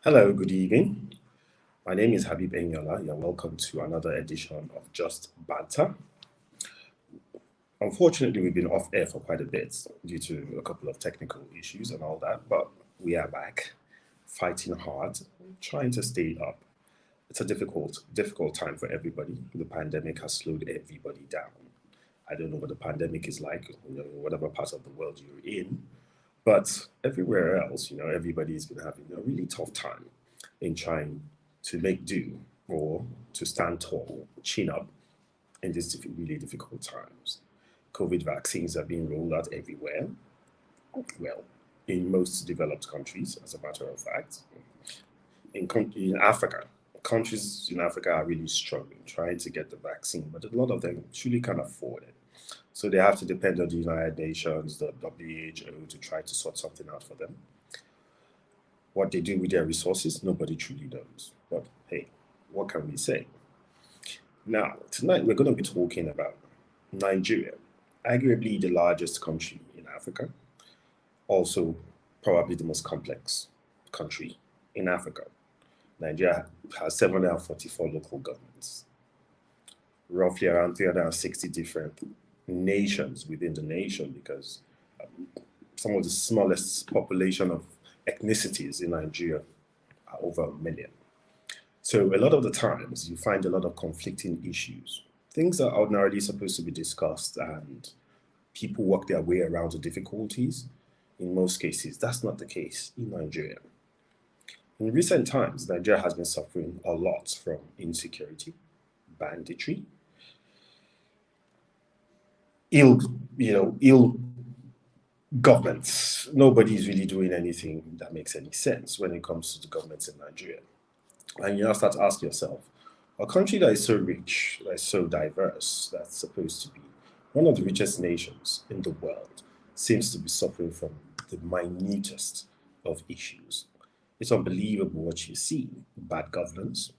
Hello, good evening. My name is Habib Enyola. You're welcome to another edition of Just Banter. Unfortunately, we've been off air for quite a bit due to a couple of technical issues and all that, but we are back, fighting hard, trying to stay up. It's a difficult time for everybody. The pandemic has slowed everybody down. I don't know what the pandemic is like, whatever part of the world you're in, but everywhere else, everybody's been having a really tough time in trying to make do or to stand tall, chin up in these really difficult times. COVID vaccines are being rolled out everywhere. Well, in most developed countries, as a matter of fact. In Africa, countries in Africa are really struggling trying to get the vaccine, but a lot of them truly can't afford it. So they have to depend on the United Nations, the WHO, to try to sort something out for them. What they do with their resources, nobody truly knows. But hey, what can we say? Now, tonight we're going to be talking about Nigeria, arguably the largest country in Africa, also probably the most complex country in Africa. Nigeria has 744 local governments, roughly around 360 different nations within the nation, because some of the smallest population of ethnicities in Nigeria are over a million. So a lot of the times you find a lot of conflicting issues. Things are ordinarily supposed to be discussed and people work their way around the difficulties. In most cases, that's not the case in Nigeria. In recent times, Nigeria has been suffering a lot from insecurity, banditry, ill governments. Nobody's really doing anything that makes any sense when it comes to the governments in Nigeria. And you now start to ask yourself, a country that is so rich, that is so diverse, that's supposed to be one of the richest nations in the world, seems to be suffering from the minutest of issues. It's unbelievable what you see. Bad governance.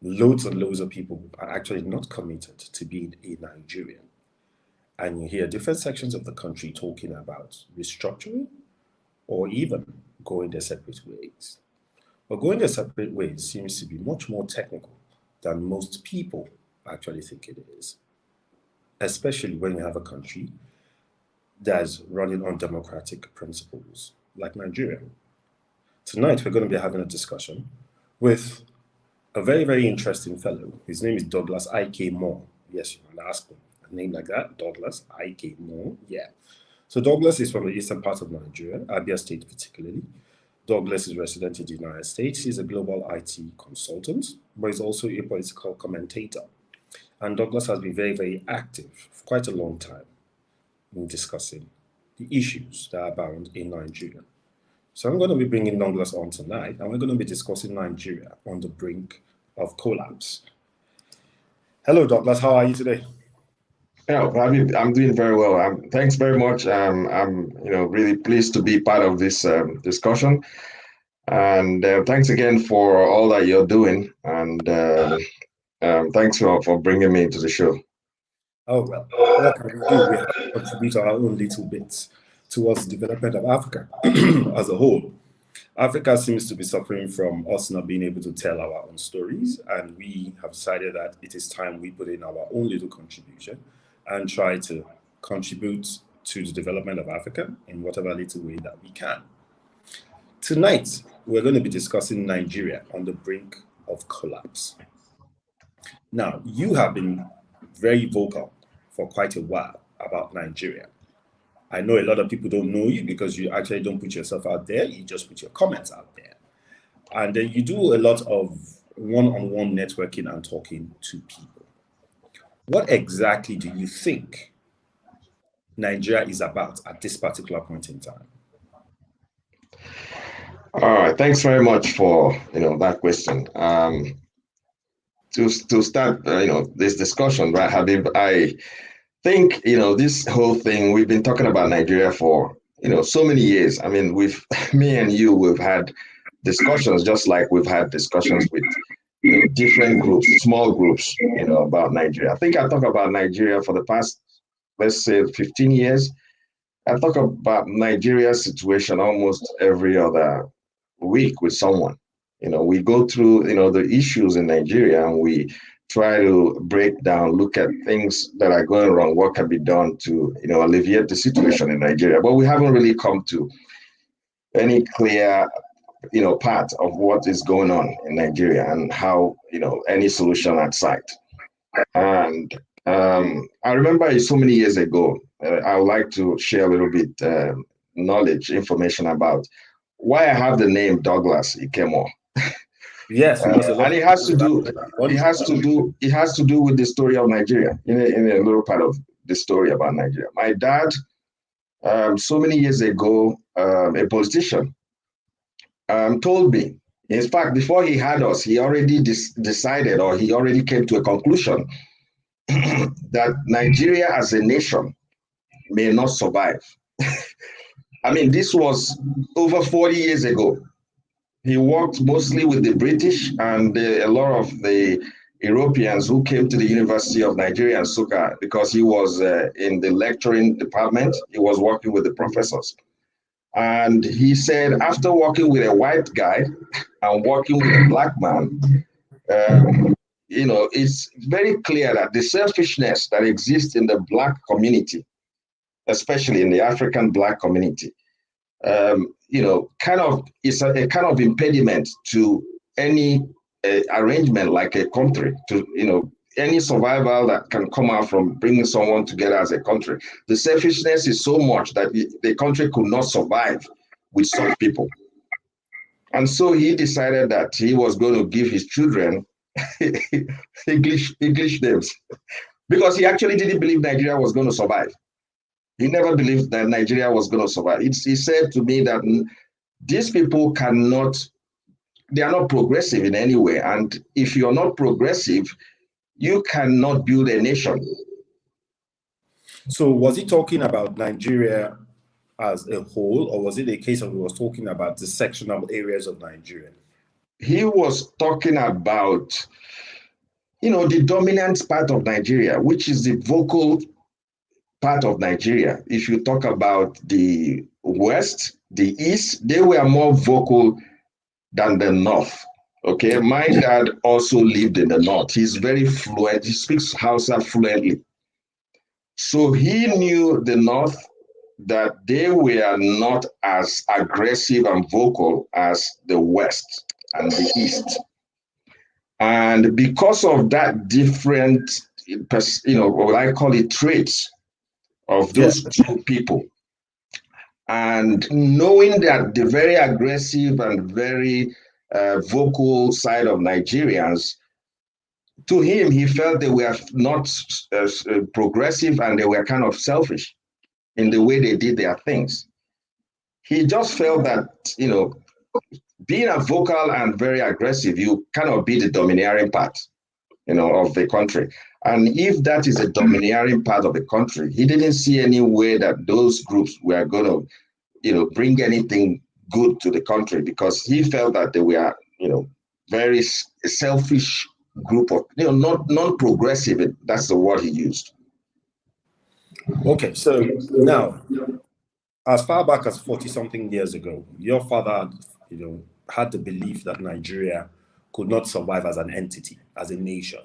Loads and loads of people are actually not committed to being a Nigerian. And you hear different sections of the country talking about restructuring or even going their separate ways. But going their separate ways seems to be much more technical than most people actually think it is, especially when you have a country that's running on democratic principles like Nigeria. Tonight, we're going to be having a discussion with a very, very interesting fellow. His name is Douglas I.K. Moore. Yes, you might ask him a name like that, Douglas I.K. Moore. Yeah. So Douglas is from the eastern part of Nigeria, Abia State particularly. Douglas is resident in the United States. He's a global IT consultant, but he's also a political commentator. And Douglas has been very, very active for quite a long time in discussing the issues that are abound in Nigeria. So I'm going to be bringing Douglas on tonight, and we're going to be discussing Nigeria on the brink of collapse. Hello, Douglas. How are you today? Yeah, I'm doing very well. Thanks very much. I'm really pleased to be part of this discussion, and thanks again for all that you're doing. And thanks for bringing me into the show. Oh, well, what can we do? We have to contribute our own little bits towards the development of Africa as a whole. Africa seems to be suffering from us not being able to tell our own stories, and we have decided that it is time we put in our own little contribution and try to contribute to the development of Africa in whatever little way that we can. Tonight, we're going to be discussing Nigeria on the brink of collapse. Now, you have been very vocal for quite a while about Nigeria. I know a lot of people don't know you because you actually don't put yourself out there, you just put your comments out there. And then you do a lot of one on one networking and talking to people. What exactly do you think Nigeria is about at this particular point in time? All right, thanks very much for that question. To start this discussion, right, Habib, I think this whole thing we've been talking about Nigeria for so many years. I mean, we've me and you we've had discussions just like we've had discussions with different groups, small groups, about Nigeria. I think I talk about Nigeria for the past, let's say, 15 years. I talk about Nigeria's situation almost every other week with someone. We go through, the issues in Nigeria, and we try to break down, look at things that are going wrong, what can be done to, alleviate the situation in Nigeria. But we haven't really come to any clear, part of what is going on in Nigeria and how, any solution at sight. And I remember so many years ago, I would like to share a little bit knowledge, information about why I have the name Douglas Ikemo. Yes, because a lot And of it has to people do, wonder. it has to do with the story of Nigeria, in a little part of the story about Nigeria. My dad, so many years ago, a politician, told me, in fact, before he had us, he already decided, or he already came to a conclusion that Nigeria as a nation may not survive. I mean, this was over 40 years ago. He worked mostly with the British and a lot of the Europeans who came to the University of Nigeria and Nsukka, because he was in the lecturing department. He was working with the professors. And he said, after working with a white guy and working with a black man, it's very clear that the selfishness that exists in the black community, especially in the African black community, kind of is a kind of impediment to any arrangement like a country, to, any survival that can come out from bringing someone together as a country. The selfishness is so much that the country could not survive with such people. And so he decided that he was going to give his children English names, because he actually didn't believe Nigeria was going to survive. He never believed that Nigeria was going to survive. He said to me that these people they are not progressive in any way. And if you're not progressive, you cannot build a nation. So was he talking about Nigeria as a whole, or was it a case of he was talking about the sectional areas of Nigeria? He was talking about, the dominant part of Nigeria, which is the vocal part of Nigeria. If you talk about the West, the East, they were more vocal than the North. Okay, my dad also lived in the North. He's very fluent. He speaks Hausa fluently. So he knew the North, that they were not as aggressive and vocal as the West and the East. And because of that different, what I call it, traits of those two people, and knowing that the very aggressive and very vocal side of Nigerians, to him, he felt they were not progressive, and they were kind of selfish in the way they did their things. He just felt that, being a vocal and very aggressive, you cannot be the domineering part, of the country. And if that is a domineering part of the country, he didn't see any way that those groups were going to, bring anything good to the country, because he felt that they were, very selfish group of, not non-progressive. That's the word he used. Okay, so now, as far back as 40-something years ago, your father, had the belief that Nigeria could not survive as an entity, as a nation.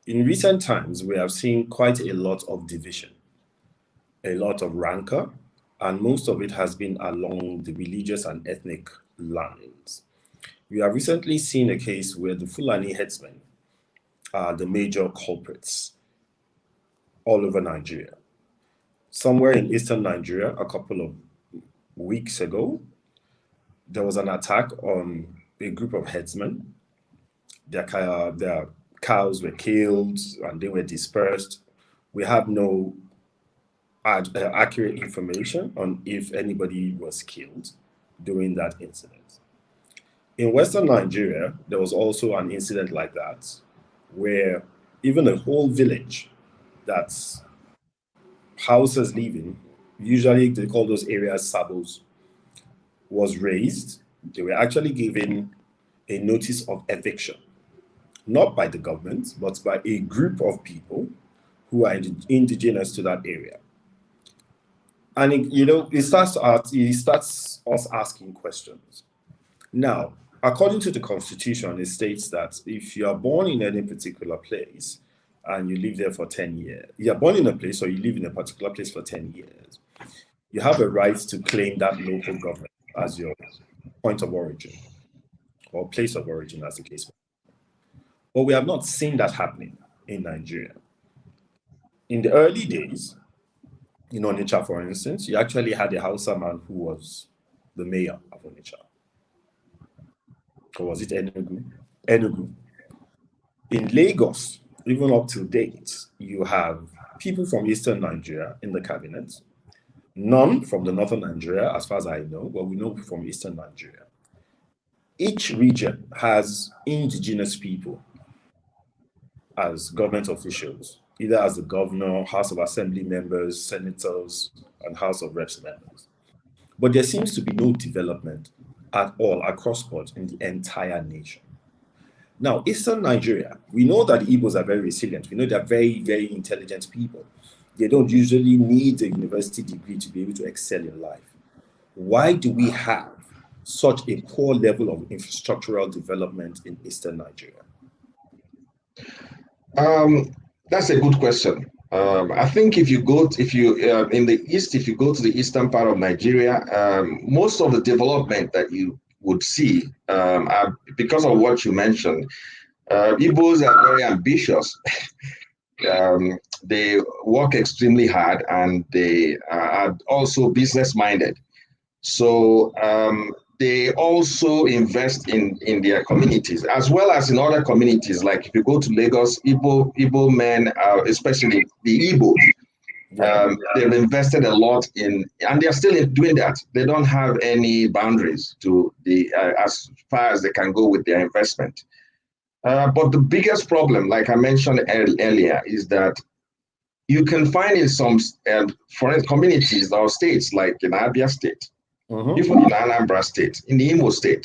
In recent times, we have seen quite a lot of division, a lot of rancor, and most of it has been along the religious and ethnic lines. We have recently seen a case where the Fulani herdsmen are the major culprits all over Nigeria. Somewhere in eastern Nigeria, a couple of weeks ago, there was an attack on a group of herdsmen. Their cows were killed and they were dispersed. We have no accurate information on if anybody was killed during that incident. In Western Nigeria, there was also an incident like that, where even a whole village that's houses living, usually they call those areas sabos, was raised. They were actually given a notice of eviction, not by the government, but by a group of people who are indigenous to that area. And it starts us asking questions. Now, according to the Constitution, it states that if you are born in any particular place and you live there for 10 years, you are born in a place or you live in a particular place for 10 years, you have a right to claim that local government as your point of origin or place of origin, as the case may be. But we have not seen that happening in Nigeria. In the early days, in Onitsha, for instance, you actually had a Hausa man who was the mayor of Onitsha. Or was it Enugu? Enugu. In Lagos, even up to date, you have people from Eastern Nigeria in the cabinet, none from the Northern Nigeria, as far as I know, but we know from Eastern Nigeria. Each region has indigenous people as government officials, either as the governor, House of Assembly members, senators, and House of Reps members. But there seems to be no development at all across board in the entire nation. Now, Eastern Nigeria, we know that the Igbos are very resilient. We know they're very, very intelligent people. They don't usually need a university degree to be able to excel in life. Why do we have such a poor level of infrastructural development in Eastern Nigeria? That's a good question. I think if you in the east, if you go to the eastern part of Nigeria, most of the development that you would see, because of what you mentioned, Igbos are very ambitious. They work extremely hard and they are also business minded. So they also invest in their communities as well as in other communities. Like if you go to Lagos, Igbo men, especially the Igbos, they've invested a lot in, and they're still doing that. They don't have any boundaries to the as far as they can go with their investment. But the biggest problem, like I mentioned earlier, is that you can find in some foreign communities or states, like in Abia State, even in Anambra State, in the Imo State,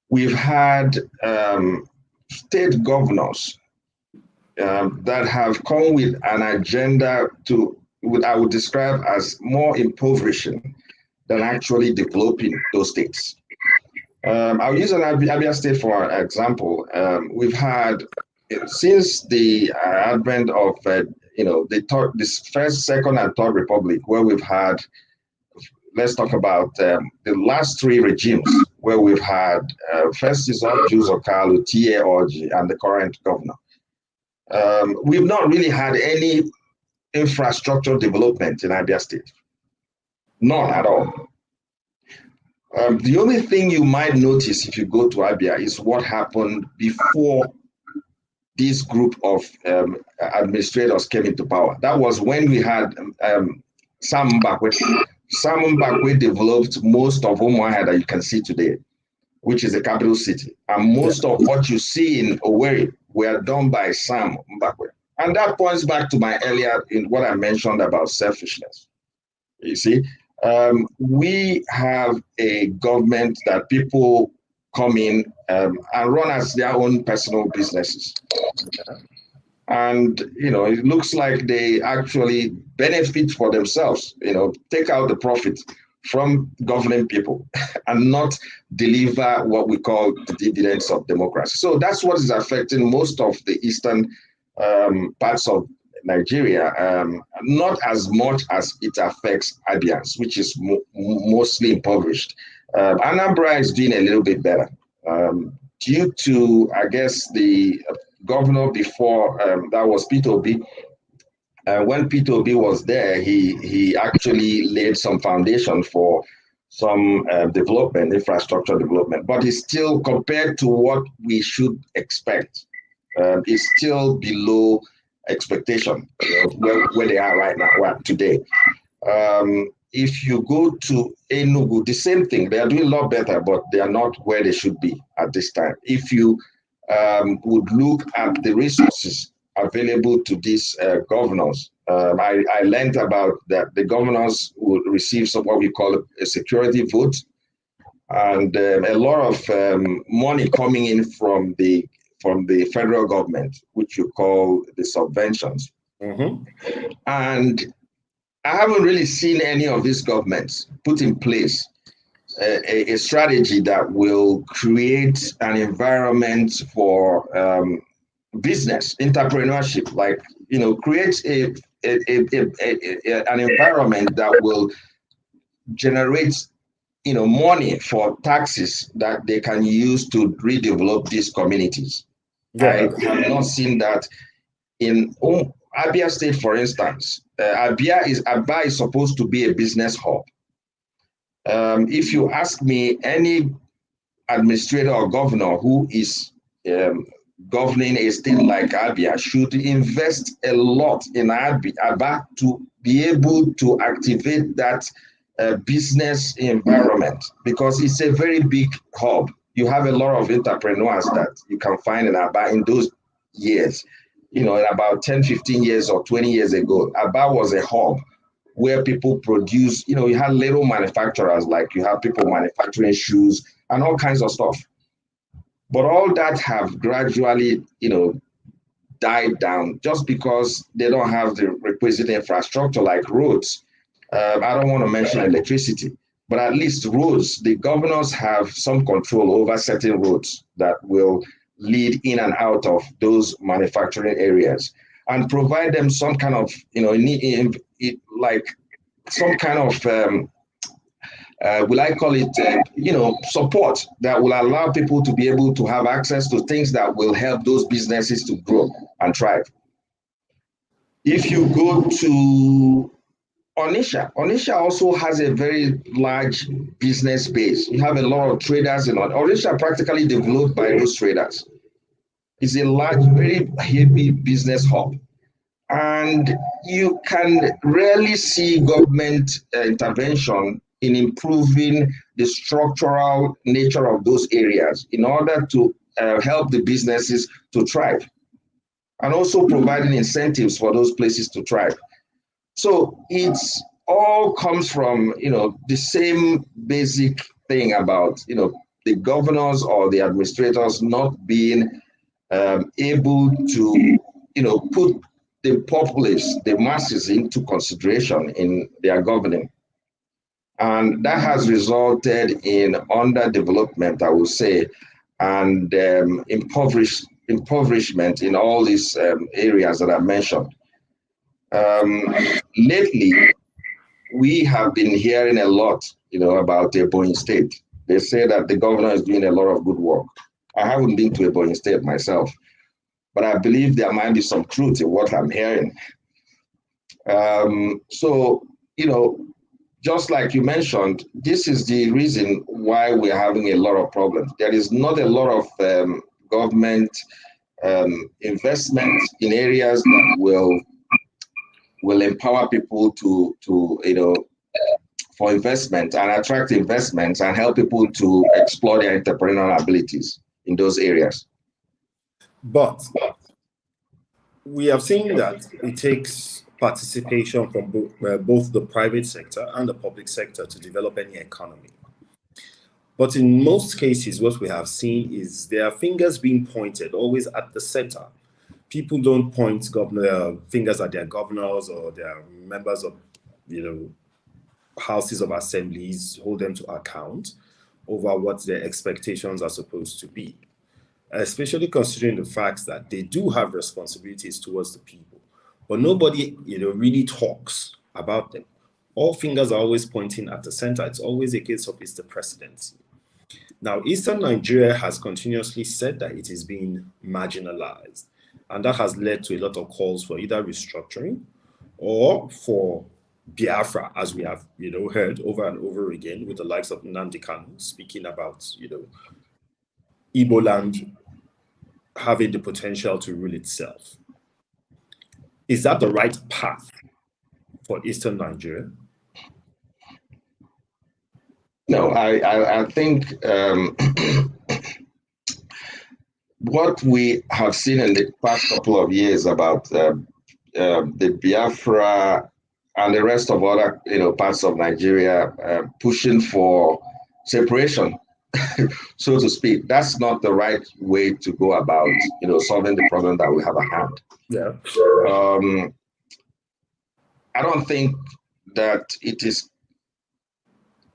we've had state governors that have come with an agenda to what I would describe as more impoverishing than actually developing those states. I'll use an Abia State for example. We've had, since the advent of this first, second, and third republic, where we've had, let's talk about the last three regimes, where we've had first is Jules Okalu, T.A. Orji, and the current governor. We've not really had any infrastructure development in Abia State. None at all. The only thing you might notice if you go to Abia is what happened before this group of administrators came into power. That was when we had Sam Mbakwe. Sam Mbakwe developed most of Umuahia that you can see today, which is the capital city. And most of what you see in Owerri were done by Sam Mbakwe. And that points back to my earlier, in what I mentioned about selfishness. You see, we have a government that people come in and run as their own personal businesses. And, it looks like they actually benefit for themselves, take out the profit from governing people and not deliver what we call the dividends of democracy. So that's what is affecting most of the eastern parts of Nigeria, not as much as it affects Abians, which is mostly impoverished. Anambra is doing a little bit better due to, I guess, the governor before that was Peter Obi. When Peter Obi was there, he actually laid some foundation for some development, infrastructure development, but it's still, compared to what we should expect, is still below expectation where they are right now, today. If you go to Enugu, the same thing. They are doing a lot better, but they are not where they should be at this time. If you would look at the resources available to these governors, I learned about that the governors would receive some what we call a security vote, and a lot of money coming in from the federal government, which you call the subventions. And I haven't really seen any of these governments put in place a strategy that will create an environment for business entrepreneurship, like create an environment that will generate money for taxes that they can use to redevelop these communities. Yeah. I have not seen that in Abia State, for instance. Aba is supposed to be a business hub. If you ask me, any administrator or governor who is um, governing a state like Abia should invest a lot in Aba to be able to activate that business environment, because it's a very big hub. You have a lot of entrepreneurs that you can find in Aba in those years. In about 10, 15 years or 20 years ago, Aba was a hub where people produce, you had little manufacturers, like you have people manufacturing shoes and all kinds of stuff. But all that have gradually, died down just because they don't have the requisite infrastructure like roads. I don't want to mention electricity, but at least roads, the governors have some control over certain roads that will lead in and out of those manufacturing areas and provide them some kind of, like some kind of will I call it, support that will allow people to be able to have access to things that will help those businesses to grow and thrive. If you go to Onisha also has a very large business base. You have a lot of traders in Onisha, practically developed by those traders. It's a large, very heavy business hub. And you can rarely see government intervention in improving the structural nature of those areas in order to help the businesses to thrive, and also providing incentives for those places to thrive. So it's all comes from the same basic thing about the governors or the administrators not being able to put the populace, the masses, into consideration in their governing. And that has resulted in underdevelopment, I would say, and impoverishment in all these areas that I mentioned. Lately, we have been hearing a lot, about Ebonyi State. They say that the governor is doing a lot of good work. I haven't been to Ebonyi State myself, but I believe there might be some truth in what I'm hearing. So, just like you mentioned, this is the reason why we're having a lot of problems. There is not a lot of government investment in areas that will empower people to for investment and attract investments and help people to explore their entrepreneurial abilities in those areas. But we have seen that it takes participation from both the private sector and the public sector to develop any economy. But in most cases, what we have seen is there are fingers being pointed always at the center. People don't point fingers at their governors or their members of, houses of assemblies, hold them to account over what their expectations are supposed to be, especially considering the fact that they do have responsibilities towards the people, but nobody, really talks about them. All fingers are always pointing at the center. It's always a case of it's the presidency. Now, Eastern Nigeria has continuously said that it is being marginalized, and that has led to a lot of calls for either restructuring or for Biafra, as we have, heard over and over again with the likes of Nnamdi Kanu speaking about, Igbo land having the potential to rule itself. Is that the right path for Eastern Nigeria? No, I think what we have seen in the past couple of years about the Biafra and the rest of other parts of Nigeria pushing for separation, so to speak, that's not the right way to go about solving the problem that we have at hand. Yeah. I don't think that it is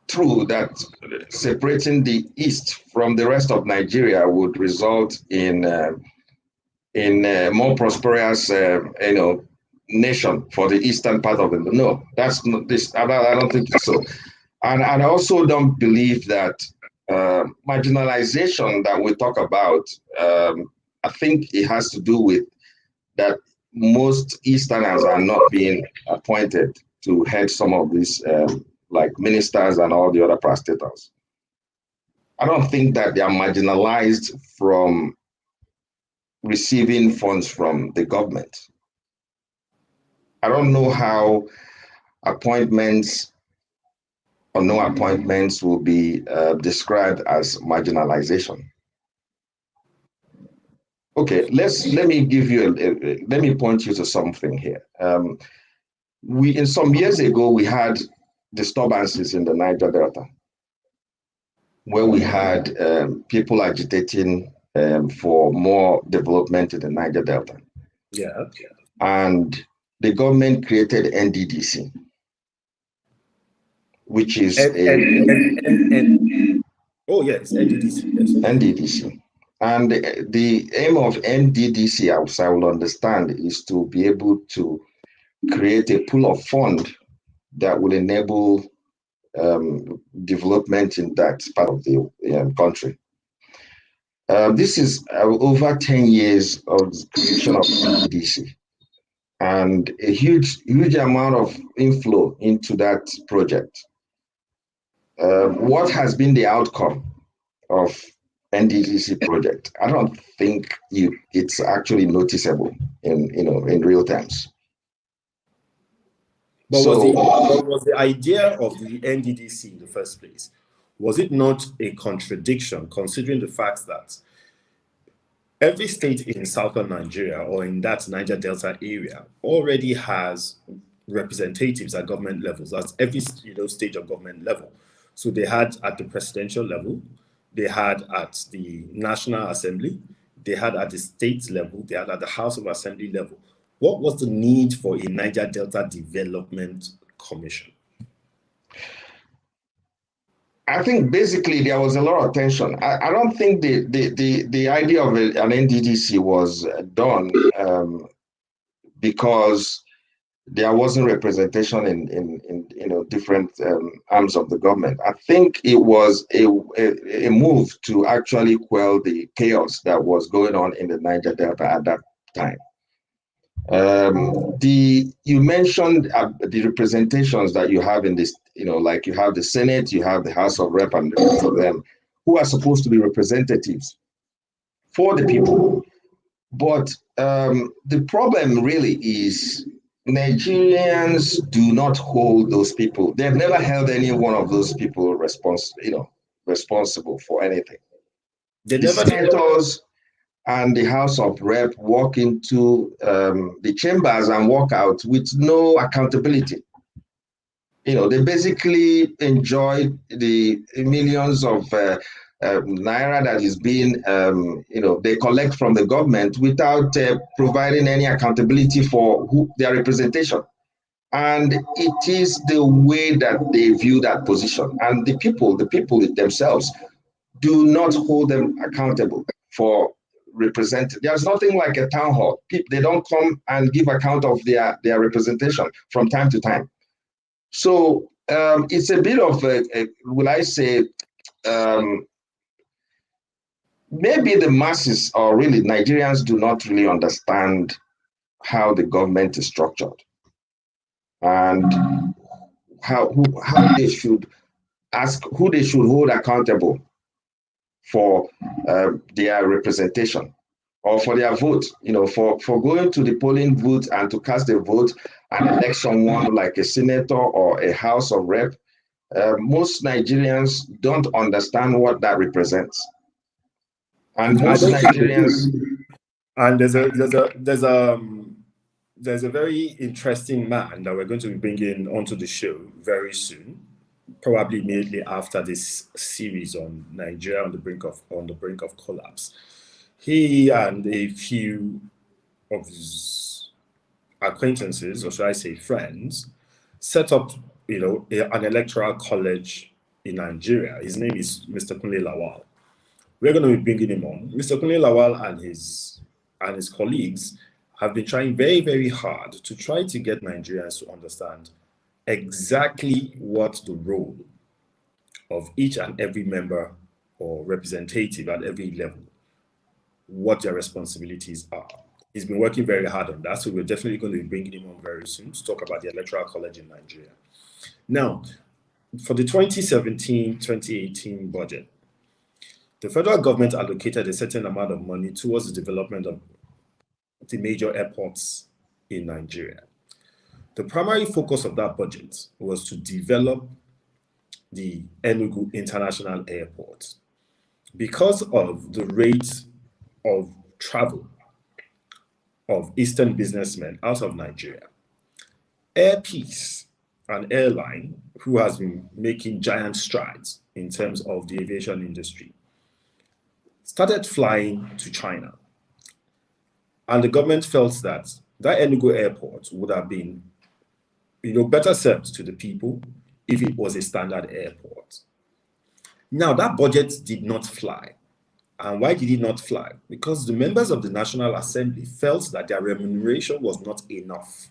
true that separating the East from the rest of Nigeria would result in more prosperous, nation for the eastern part of it. No, that's not this. I don't think so. And I also don't believe that marginalization that we talk about. I think it has to do with that most Easterners are not being appointed to head some of these, like ministers and all the other parastatals. I don't think that they are marginalized from receiving funds from the government. I don't know how appointments or no appointments will be described as marginalization. Okay, let me give you let me point you to something here. We in some years ago we had disturbances in the Niger Delta, where we had people agitating for more development in the Niger Delta. Yeah. And the government created NDDC, which is oh yes, NDDC. Yes. NDDC. And the aim of NDDC, as I will understand, is to be able to create a pool of fund that will enable development in that part of the country. This is over 10 years of creation of NDDC and a huge amount of inflow into that project. What has been the outcome of NDDC project? I don't think it's actually noticeable in real terms. But was the idea of the NDDC in the first place, was it not a contradiction, considering the fact that every state in southern Nigeria or in that Niger Delta area already has representatives at government levels, at every stage of government level? So they had at the presidential level, they had at the National Assembly, they had at the state level, they had at the House of Assembly level. What was the need for a Niger Delta Development Commission? I think basically there was a lot of tension. I don't think the idea of an NDDC was done because there wasn't representation in different arms of the government. I think it was a move to actually quell the chaos that was going on in the Niger Delta at that time. You mentioned the representations that you have in this, like you have the Senate, you have the House of Rep, and the rest of them, who are supposed to be representatives for the people. But the problem really is Nigerians do not hold those people. They've never held any one of those people responsible for anything. The senators and the House of Rep walk into the chambers and walk out with no accountability. They basically enjoy the millions of naira that is being, they collect from the government without providing any accountability for their representation. And it is the way that they view that position. And the people themselves do not hold them accountable for representing. There's nothing like a town hall. They don't come and give account of their representation from time to time. So it's a bit of will I say, maybe the masses or really Nigerians do not really understand how the government is structured and how they should ask, who they should hold accountable for their representation or for their vote, for going to the polling booth and to cast a vote and elect someone like a senator or a House of Rep. Most Nigerians don't understand what that represents. And most Nigerians. And there's a very interesting man that we're going to be bringing onto the show very soon, probably immediately after this series on Nigeria on the brink of collapse. He and a few of his acquaintances, or should I say friends, set up an electoral college in Nigeria. His name is Mr. Kunle Lawal. We're going to be bringing him on. Mr. Kunle Lawal and his colleagues have been trying very, very hard to try to get Nigerians to understand exactly what the role of each and every member or representative at every level, what their responsibilities are. He's been working very hard on that, so we're definitely going to be bringing him on very soon to talk about the Electoral College in Nigeria. Now, for the 2017-2018 budget, the federal government allocated a certain amount of money towards the development of the major airports in Nigeria. The primary focus of that budget was to develop the Enugu International Airport. Because of the rate of travel of Eastern businessmen out of Nigeria, Air Peace, an airline who has been making giant strides in terms of the aviation industry, started flying to China. And the government felt that that Enugu airport would have been better served to the people if it was a standard airport. Now, that budget did not fly. And why did it not fly? Because the members of the National Assembly felt that their remuneration was not enough.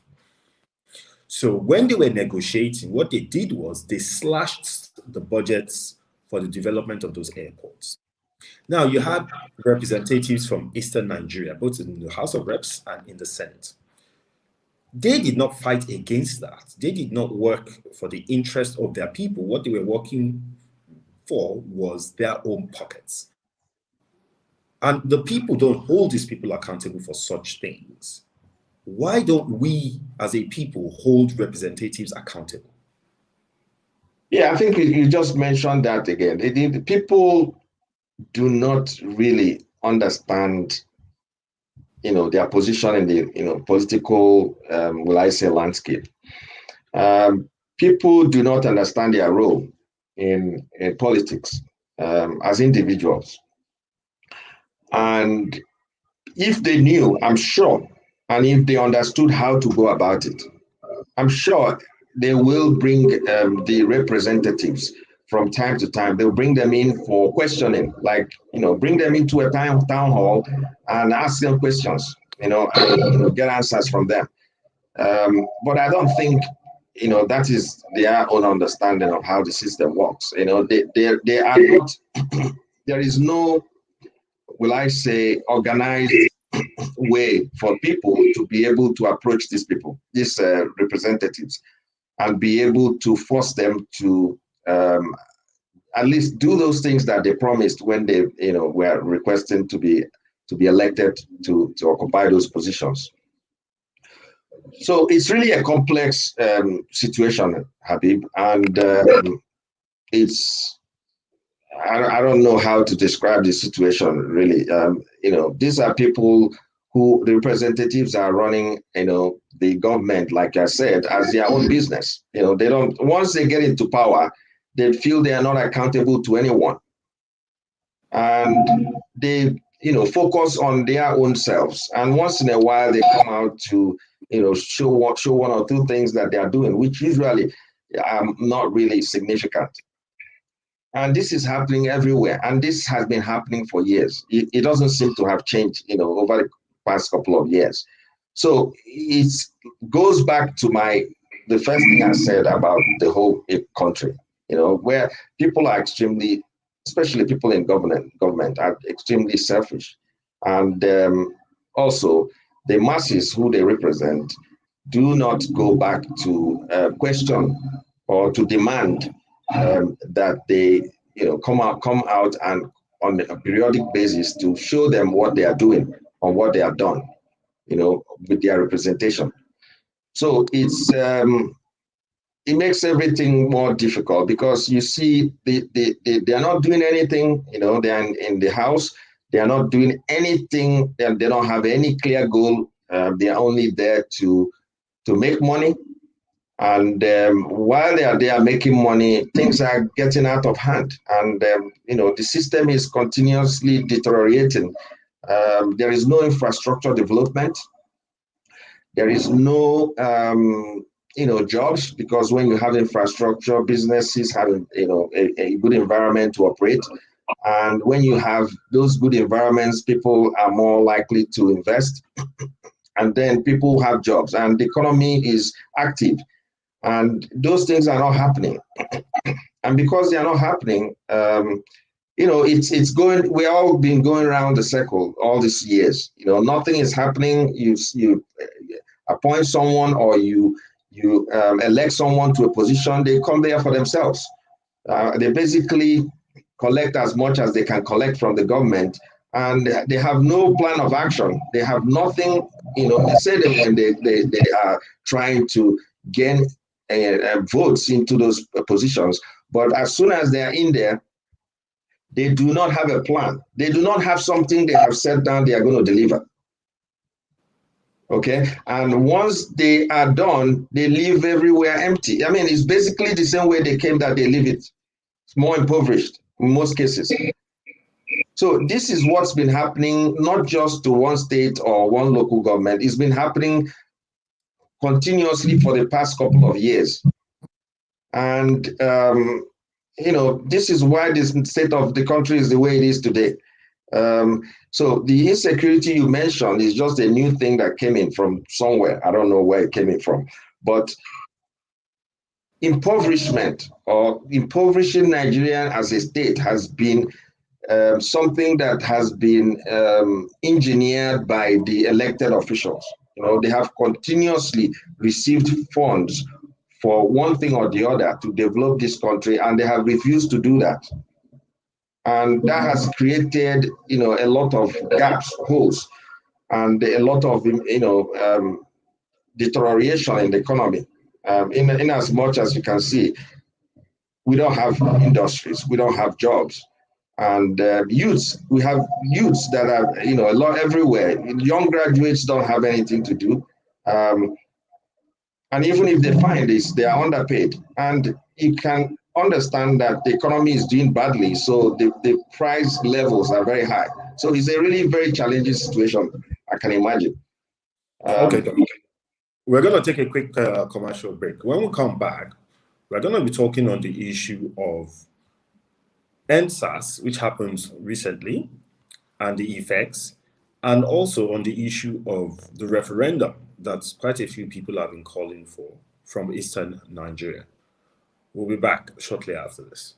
So when they were negotiating, what they did was they slashed the budgets for the development of those airports. Now, you had representatives from Eastern Nigeria, both in the House of Reps and in the Senate. They did not fight against that. They did not work for the interest of their people. What they were working for was their own pockets. And the people don't hold these people accountable for such things. Why don't we as a people hold representatives accountable? Yeah, I think you just mentioned that again. The people do not really understand, their position in the, political, will I say, landscape. People do not understand their role in politics as individuals. And if they knew, I'm sure, and if they understood how to go about it, I'm sure they will bring the representatives from time to time. They'll bring them in for questioning, like, bring them into a town hall and ask them questions, and get answers from them. But I don't think, that is their own understanding of how the system works. They are not, there is no, will I say, organized way for people to be able to approach these people, these representatives, and be able to force them to at least do those things that they promised when they, were requesting to be elected to occupy those positions. So it's really a complex situation, Habib, and it's I don't know how to describe the situation really. These are people who the representatives are running, the government, like I said, as their own business. They don't, once they get into power, they feel they are not accountable to anyone. And they, focus on their own selves. And once in a while they come out to, show one or two things that they are doing, which usually are not really significant. And this is happening everywhere. And this has been happening for years. It doesn't seem to have changed, over the past couple of years. So it goes back to the first thing I said about the whole country, where people are extremely, especially people in government are extremely selfish. And also the masses who they represent do not go back to question or to demand that they come out and on a periodic basis to show them what they are doing or what they have done, with their representation. So it makes everything more difficult because you see they are not doing anything. They are in the house, they are not doing anything, and they don't have any clear goal. They are only there to make money. And while they are there making money, things are getting out of hand, and the system is continuously deteriorating. There is no infrastructure development. There is no jobs, because when you have infrastructure, businesses have a good environment to operate. And when you have those good environments, people are more likely to invest, and then people have jobs and the economy is active. And those things are not happening. And because they are not happening, it's going, we all been going around the circle all these years. Nothing is happening. You appoint someone, or you elect someone to a position, they come there for themselves. They basically collect as much as they can collect from the government, and they have no plan of action. They have nothing. They say that when they are trying to gain votes into those positions, but as soon as they are in there, they do not have a plan. They do not have something they have set down they are going to deliver. Okay, and once they are done, they leave everywhere empty. I mean, it's basically the same way they came, that they leave it. It's more impoverished in most cases. So this is what's been happening, not just to one state or one local government. It's been happening continuously for the past couple of years. And, this is why this state of the country is the way it is today. So the insecurity you mentioned is just a new thing that came in from somewhere. I don't know where it came in from, but impoverishment, or impoverishing Nigeria as a state, has been something that has been engineered by the elected officials. They have continuously received funds for one thing or the other to develop this country, and they have refused to do that. And that has created, a lot of gaps, holes, and a lot of, deterioration in the economy. In as much as you can see, we don't have industries, we don't have jobs, and we have youths that are, a lot everywhere. Young graduates don't have anything to do, and even if they find this, they are underpaid, and you can understand that the economy is doing badly, so the price levels are very high. So it's a really very challenging situation, I can imagine. Okay, we're going to take a quick commercial break. When we come back, we're going to be talking on the issue of NSAS, which happened recently, and the effects, and also on the issue of the referendum that quite a few people have been calling for from Eastern Nigeria. We'll be back shortly after this.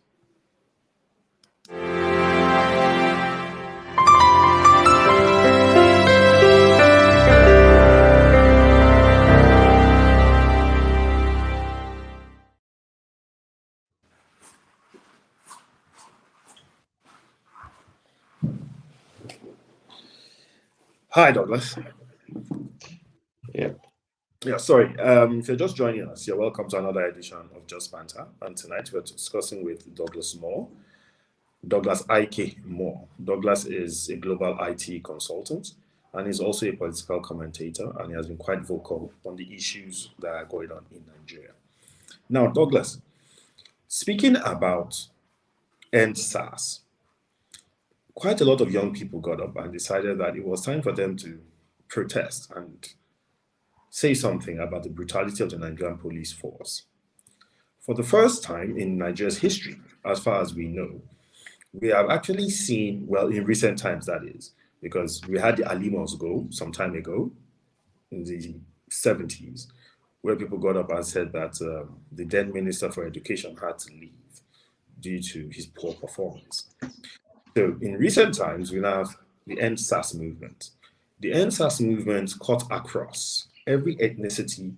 Hi, Douglas. Yeah, sorry. If you're just joining us, you're welcome to another edition of Just Banter. And tonight we're discussing with Douglas Moore, Douglas I.K. Moore. Douglas is a global IT consultant, and he's also a political commentator, and he has been quite vocal on the issues that are going on in Nigeria. Now, Douglas, speaking about NSAS, quite a lot of young people got up and decided that it was time for them to protest and say something about the brutality of the Nigerian police force. For the first time in Nigeria's history, as far as we know, we have actually seen, well, in recent times that is, because we had the Alimos go some time ago in the 70s, where people got up and said that the then Minister for Education had to leave due to his poor performance. So in recent times, we now have the NSAS movement. The NSAS movement cut across every ethnicity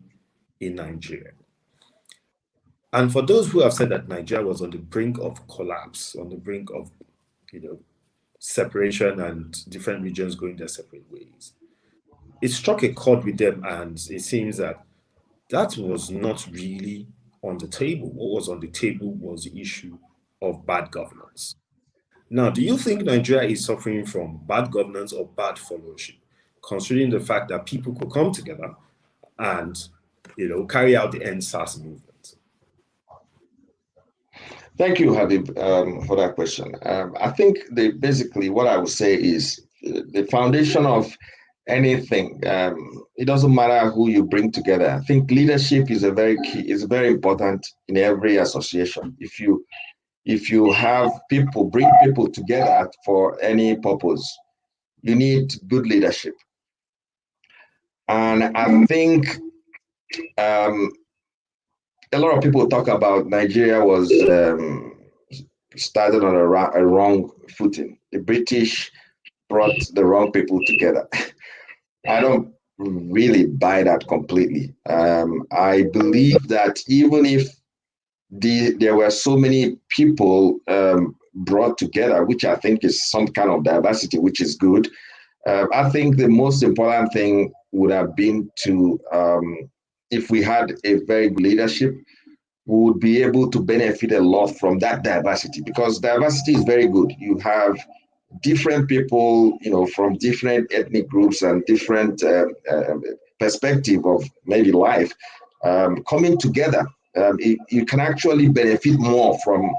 in Nigeria. And for those who have said that Nigeria was on the brink of collapse, on the brink of, separation and different regions going their separate ways, it struck a chord with them, and it seems that that was not really on the table. What was on the table was the issue of bad governance. Now, do you think Nigeria is suffering from bad governance or bad followership, considering the fact that people could come together and, carry out the NSAS movement? Thank you, Habib, for that question. I think basically what I would say is the foundation of anything. It doesn't matter who you bring together. I think leadership is a very key, is very important in every association. If you have people, bring people together for any purpose, you need good leadership. And I think a lot of people talk about Nigeria was started on a wrong footing. The British brought the wrong people together. I don't really buy that completely. I believe that even if there were so many people brought together, which I think is some kind of diversity, which is good. I think the most important thing would have been to, if we had a very good leadership, we would be able to benefit a lot from that diversity, because diversity is very good. You have different people, from different ethnic groups and different perspective of maybe life coming together. You can actually benefit more from,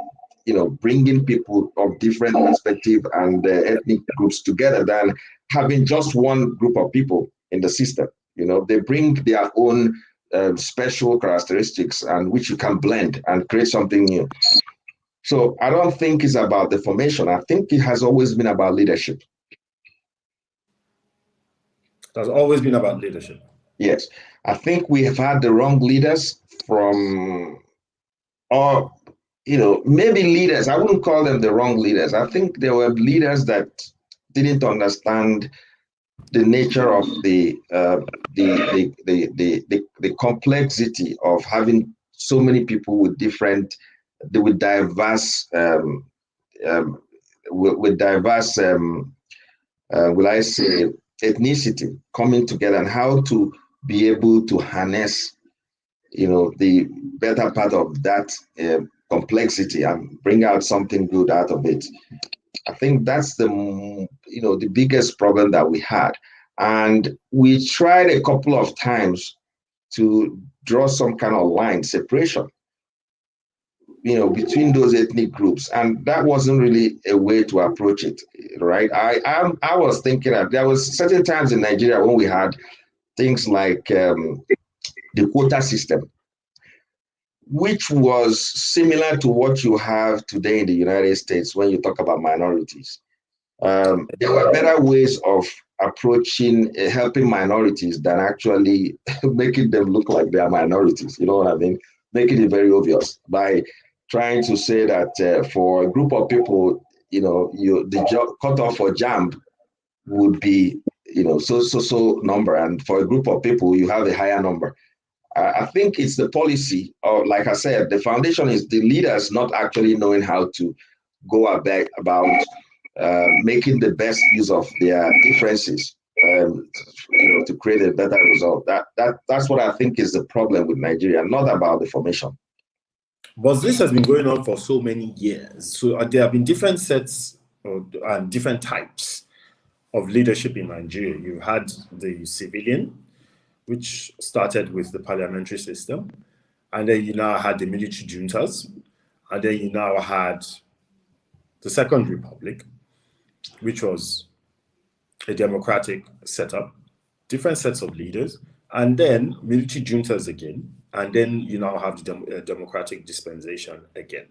bringing people of different perspective and ethnic groups together than having just one group of people in the system. They bring their own special characteristics, and which you can blend and create something new. So I don't think it's about the formation. I think it has always been about leadership. It has always been about leadership. Yes. I think we have had the wrong leaders from, or, maybe leaders. I wouldn't call them the wrong leaders. I think there were leaders that didn't understand the nature of the complexity of having so many people with diverse will I say, ethnicity coming together, and how to be able to harness, the better part of that complexity and bring out something good out of it. I think that's the biggest problem that we had. And we tried a couple of times to draw some kind of line separation, between those ethnic groups, and that wasn't really a way to approach it, right? I was thinking that there was certain times in Nigeria when we had things like the quota system, which was similar to what you have today in the United States when you talk about minorities. There were better ways of approaching helping minorities than actually making them look like they are minorities. You know what I mean? Making it very obvious by trying to say that for a group of people, the cutoff for JAMB would be, so number, and for a group of people, you have a higher number. I think it's the policy, or like I said, the foundation is the leaders not actually knowing how to go about making the best use of their differences, to create a better result. That's what I think is the problem with Nigeria, not about the formation. But this has been going on for so many years. So there have been different sets and different types of leadership in Nigeria. You've had the civilian, which started with the parliamentary system, and then you now had the military juntas, and then you now had the Second Republic, which was a democratic setup, different sets of leaders, and then military juntas again, and then you now have the democratic dispensation again.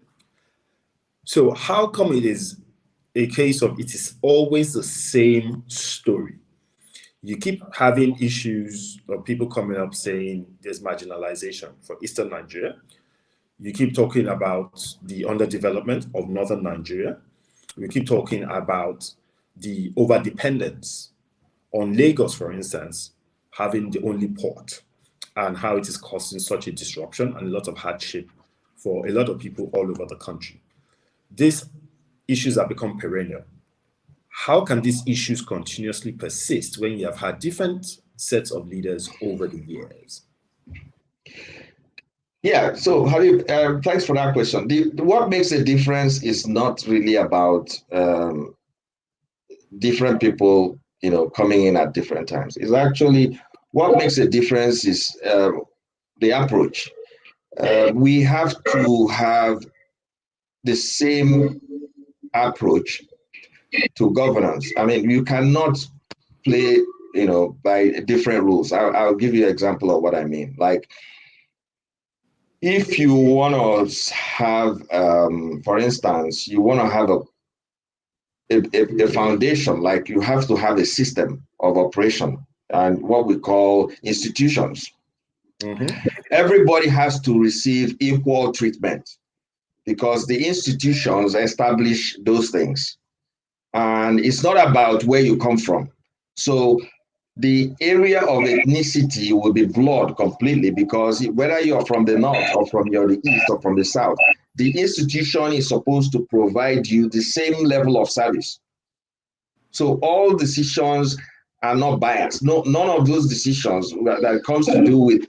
So how come it is a case of it is always the same story? You keep having issues of people coming up saying there's marginalization for Eastern Nigeria. You keep talking about the underdevelopment of Northern Nigeria. We keep talking about the overdependence on Lagos, for instance, having the only port, and how it is causing such a disruption and a lot of hardship for a lot of people all over the country. These issues have become perennial. How can these issues continuously persist when you have had different sets of leaders over the years? Yeah, so Habib, thanks for that question. What makes a difference is not really about different people, coming in at different times. It's actually what makes a difference is the approach. We have to have the same approach to governance. I mean, you cannot play by different rules. I'll give you an example of what I mean. Like, if you want to have, for instance, you want to have a foundation, like you have to have a system of operation and what we call institutions. Everybody has to receive equal treatment because the institutions establish those things. And it's not about where you come from. So the area of ethnicity will be blurred completely because whether you're from the north or from the east or from the south, the institution is supposed to provide you the same level of service. So all decisions are not biased. No, none of those decisions that comes to do with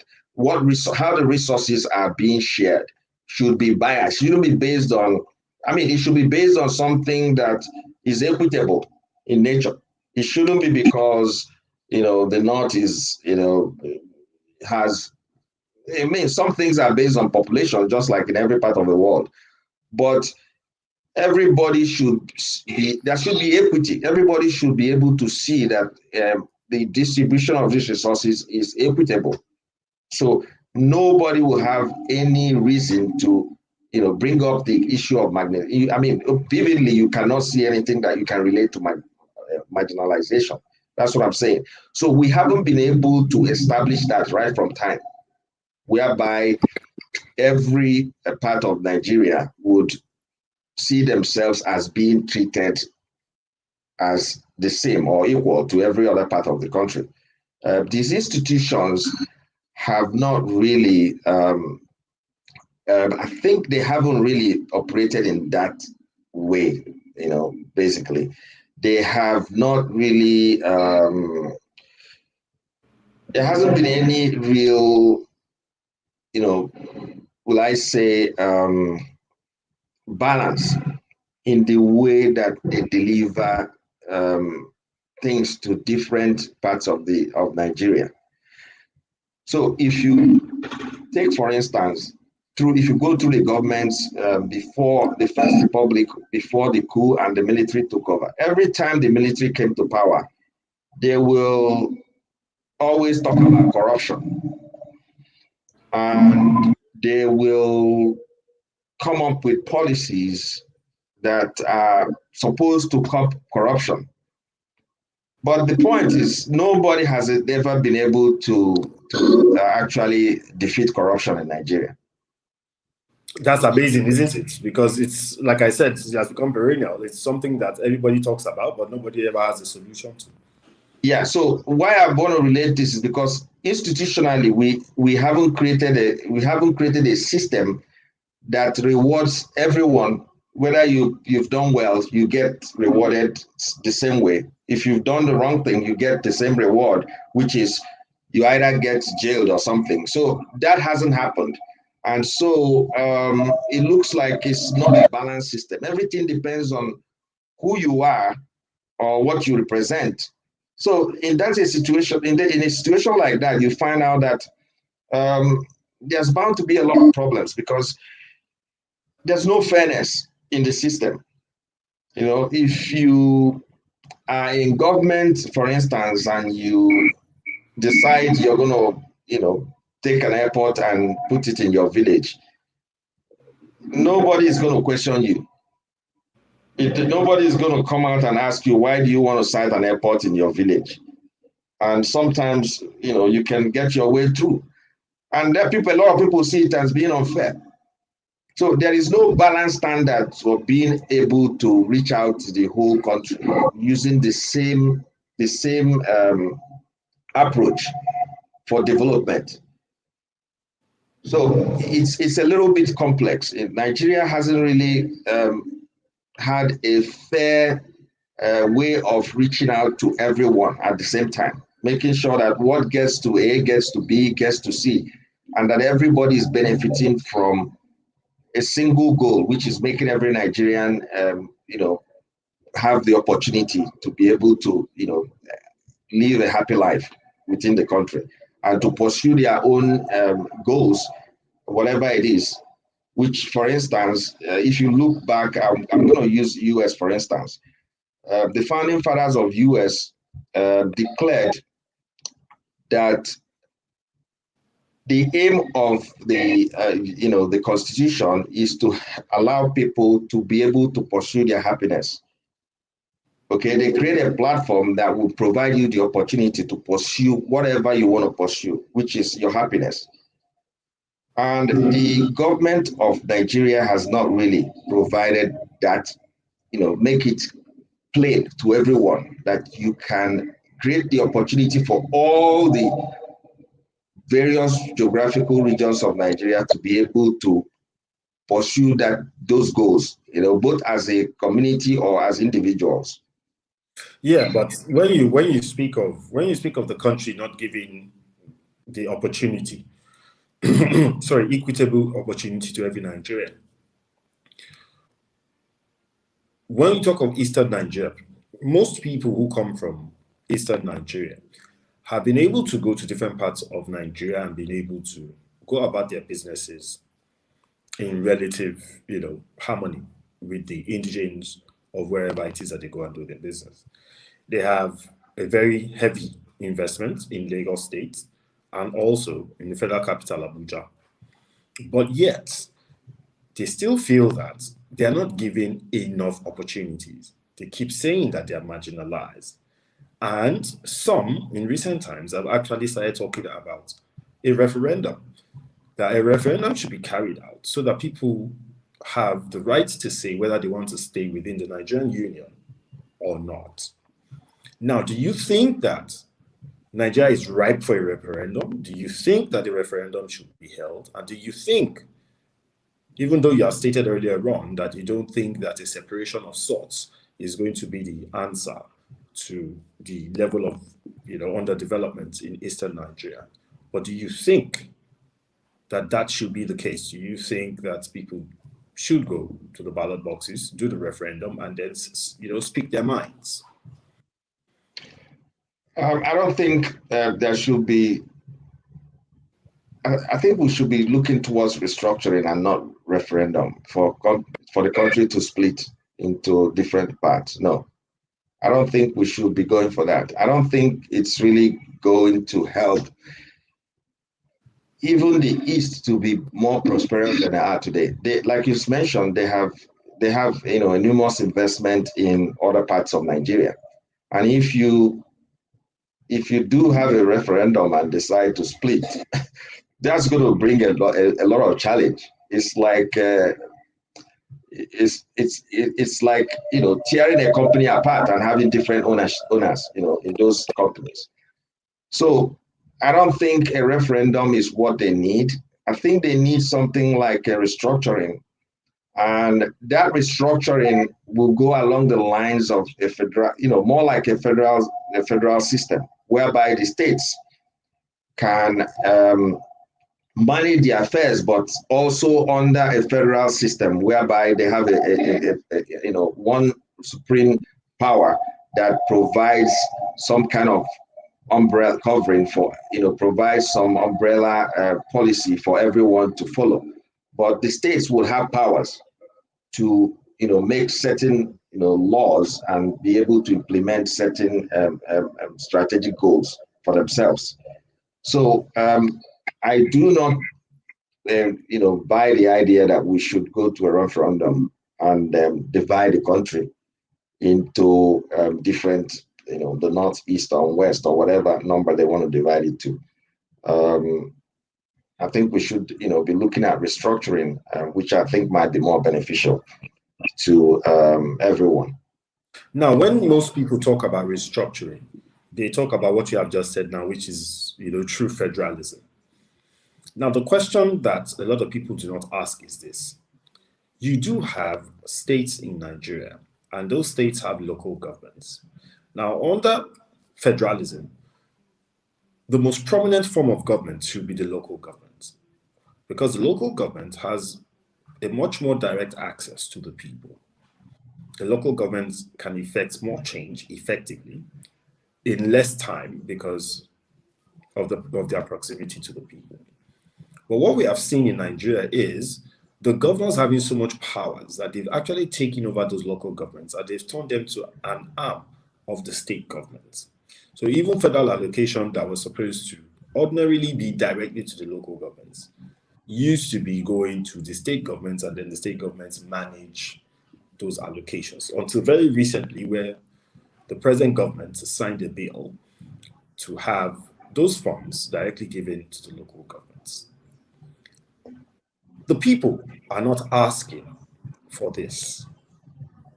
how the resources are being shared should be biased. It shouldn't be based on, it should be based on something that is equitable in nature. It shouldn't be because, the North is, has, some things are based on population, just like in every part of the world. But everybody there should be equity. Everybody should be able to see that the distribution of these resources is equitable. So nobody will have any reason to, bring up the issue of vividly, you cannot see anything that you can relate to marginalization. That's what I'm saying. So we haven't been able to establish that right from time, whereby every part of Nigeria would see themselves as being treated as the same or equal to every other part of the country. These institutions have not really, I think they haven't really operated in that way, basically. They have not really, there hasn't been any real, will I say, balance in the way that they deliver things to different parts of Nigeria. So if you take, for instance, if you go through the governments before the First Republic, before the coup and the military took over, every time the military came to power, they will always talk about corruption. And they will come up with policies that are supposed to curb corruption. But the point is, nobody has ever been able to actually defeat corruption in Nigeria. That's amazing, isn't it? Because it's, like I said, it has become perennial. It's something that everybody talks about, but nobody ever has a solution to. Yeah, so why I want to relate this is because institutionally we haven't created a system that rewards everyone. Whether you've done well, you get rewarded the same way. If you've done the wrong thing, you get the same reward, which is you either get jailed or something. So that hasn't happened. And so it looks like it's not a balanced system. Everything depends on who you are or what you represent. So in a situation like that, you find out that there's bound to be a lot of problems because there's no fairness in the system. If you are in government, for instance, and you decide you're going to, take an airport and put it in your village, nobody is going to question you. Nobody is going to come out and ask you, why do you want to site an airport in your village? And sometimes, you can get your way through. And a lot of people see it as being unfair. So there is no balanced standard of being able to reach out to the whole country using the same approach for development. So it's a little bit complex. Nigeria hasn't really had a fair way of reaching out to everyone at the same time, making sure that what gets to A gets to B gets to C, and that everybody is benefiting from a single goal, which is making every Nigerian, have the opportunity to be able to, live a happy life within the country and to pursue their own goals, whatever it is. Which, for instance, if you look back, I'm going to use US for instance. The founding fathers of US declared that the aim of the the Constitution is to allow people to be able to pursue their happiness. Okay, they create a platform that will provide you the opportunity to pursue whatever you want to pursue, which is your happiness. And the government of Nigeria has not really provided that, make it plain to everyone that you can create the opportunity for all the various geographical regions of Nigeria to be able to pursue those goals, both as a community or as individuals. Yeah, but when you speak of the country not giving the opportunity, sorry, equitable opportunity to every Nigerian. When you talk of Eastern Nigeria, most people who come from Eastern Nigeria have been able to go to different parts of Nigeria and been able to go about their businesses in relative, harmony with the indigenes of wherever it is that they go and do their business. They have a very heavy investment in Lagos State and also in the federal capital, Abuja. But yet, they still feel that they are not given enough opportunities. They keep saying that they are marginalized. And some, in recent times, have actually started talking about a referendum, that a referendum should be carried out so that people have the right to say whether they want to stay within the Nigerian Union or not. Now, do you think that Nigeria is ripe for a referendum? Do you think that the referendum should be held? And do you think, even though you have stated earlier on that you don't think that a separation of sorts is going to be the answer to the level of underdevelopment in Eastern Nigeria, but do you think that should be the case? Do you think that people should go to the ballot boxes, do the referendum, and then speak their minds? I don't think there should be. I think we should be looking towards restructuring and not referendum for the country to split into different parts. No, I don't think we should be going for that. I don't think it's really going to help even the East to be more prosperous than they are today. Like you mentioned, they have enormous investment in other parts of Nigeria, and if you do have a referendum and decide to split, that's going to bring a lot of challenge. It's like it's like tearing a company apart and having different owners in those companies. So I don't think a referendum is what they need. I think they need something like a restructuring, and that restructuring will go along the lines of a federal, more like a federal system whereby the states can manage their affairs, but also under a federal system whereby they have one supreme power that provides some kind of umbrella covering for, provides some umbrella policy for everyone to follow. But the states will have powers to, make certain, laws and be able to implement certain strategic goals for themselves. So I do not, buy the idea that we should go to a referendum and divide the country into different, the north, east, or west, or whatever number they want to divide it to. I think we should, be looking at restructuring, which I think might be more beneficial to everyone. Now, when most people talk about restructuring, they talk about what you have just said now, which is, true federalism. Now, the question that a lot of people do not ask is this. You do have states in Nigeria, and those states have local governments. Now, under federalism, the most prominent form of government should be the local government, because the local government has a much more direct access to the people. The local government can effect more change effectively in less time because of their proximity to the people. But what we have seen in Nigeria is the governors having so much powers that they've actually taken over those local governments and they've turned them to an arm of the state government. So even federal allocation that was supposed to ordinarily be directly to the local governments used to be going to the state governments, and then the state governments manage those allocations until very recently, where the present government signed a bill to have those funds directly given to the local governments. The people are not asking for this.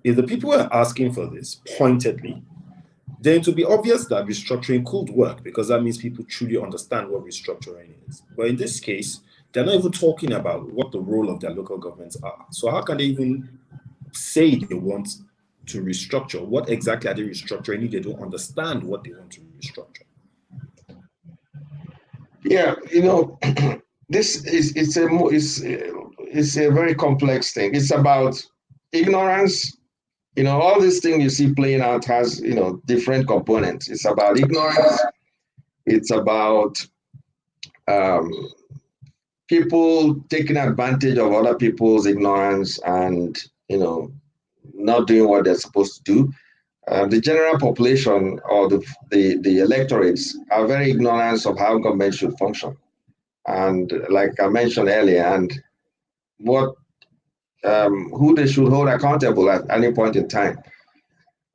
If the people were asking for this pointedly, then it would be obvious that restructuring could work, because that means people truly understand what restructuring is. But in this case, they're not even talking about what the role of their local governments are. So how can they even say they want to restructure? What exactly are they restructuring if they don't understand what they want to restructure? Yeah, this is it's a very complex thing. It's about ignorance. All these things you see playing out has different components. It's about ignorance. It's about um, people taking advantage of other people's ignorance and not doing what they're supposed to do. The general population or the electorates are very ignorant of how government should function. And like I mentioned earlier, and what who they should hold accountable at any point in time.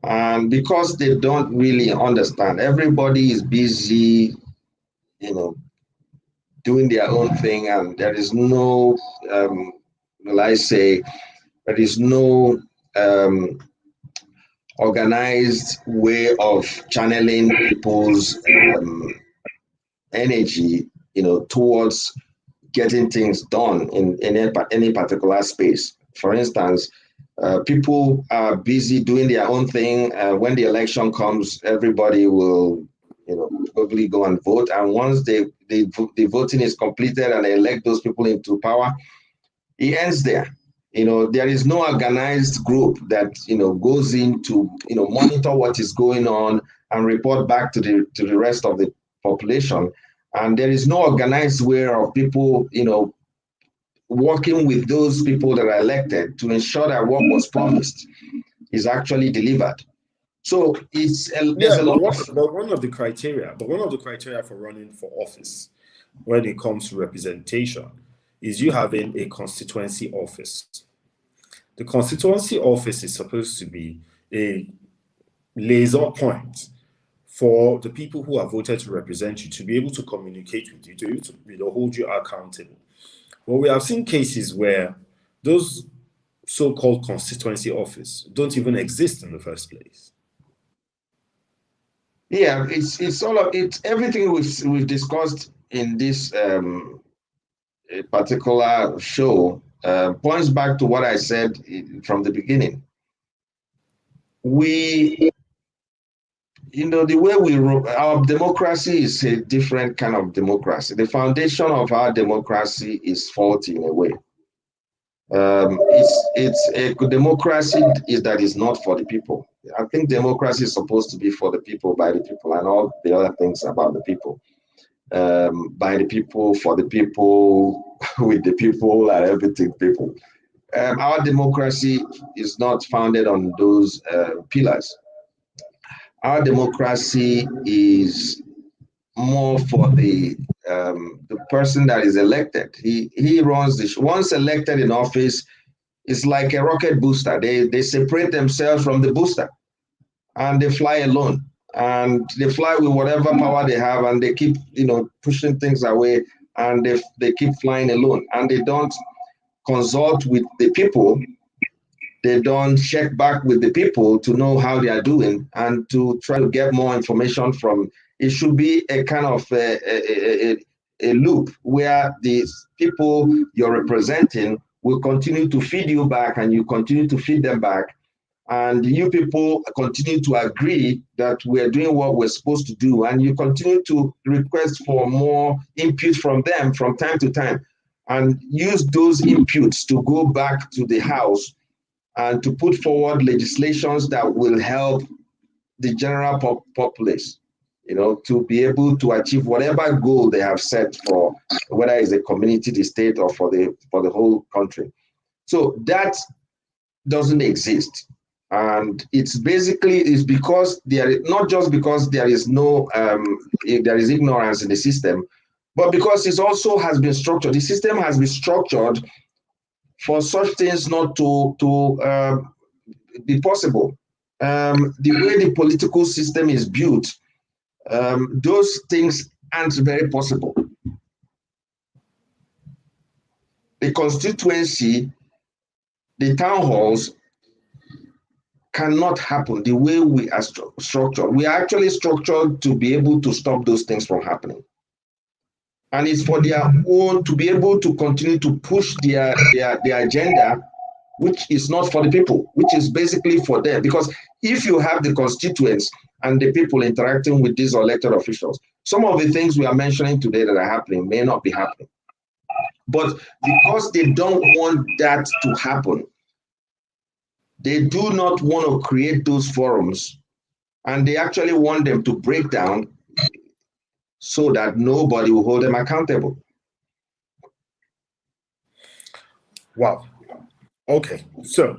And because they don't really understand, everybody is busy, you know, doing their own thing, and there is no, will I say, there is no organized way of channeling people's energy, towards getting things done in any particular space. For instance, people are busy doing their own thing. When the election comes, everybody will, probably go and vote. And once the voting is completed and they elect those people into power, it ends there. There is no organized group that goes in to monitor what is going on and report back to the rest of the population. And there is no organized way of people working with those people that are elected to ensure that what was promised is actually delivered. So there's Yeah, a but lot one, of but one of the criteria, for running for office when it comes to representation is you having a constituency office. The constituency office is supposed to be a liaison point for the people who are voted to represent you to be able to communicate with you, to be able to hold you accountable. Well, we have seen cases where those so-called constituency office don't even exist in the first place. yeah, it's all of it. Everything we've discussed in this particular show points back to what I said from the beginning. We, the way our democracy is a different kind of democracy. The foundation of our democracy is faulty in a way. It's a democracy that is not for the people. I think democracy is supposed to be for the people, by the people, and all the other things about the people. By the people, for the people, with the people, and everything people. Our democracy is not founded on those pillars. Our democracy is more for the person that is elected. He runs the once elected in office. It's like a rocket booster. They separate themselves from the booster and they fly alone. And they fly with whatever power they have, and they keep pushing things away, and they keep flying alone, and they don't consult with the people. They don't check back with the people to know how they are doing and to try to get more information from. It should be a kind of a loop where these people you're representing will continue to feed you back, and you continue to feed them back, and you people continue to agree that we're doing what we're supposed to do, and you continue to request for more input from them from time to time, and use those inputs to go back to the House and to put forward legislations that will help the general populace, to be able to achieve whatever goal they have set for, whether it's a community, the state, or for the whole country. So that doesn't exist. And it's because not just because there is no there is ignorance in the system, but because it also has been structured. The system has been structured for such things not to be possible. The way the political system is built, those things aren't very possible. The constituency, the town halls cannot happen the way we are structured. We are actually structured to be able to stop those things from happening. And it's for their own, to be able to continue to push their agenda, which is not for the people, which is basically for them. Because if you have the constituents and the people interacting with these elected officials, some of the things we are mentioning today that are happening may not be happening. But because they don't want that to happen, they do not want to create those forums, and they actually want them to break down so that nobody will hold them accountable. Wow. Okay. So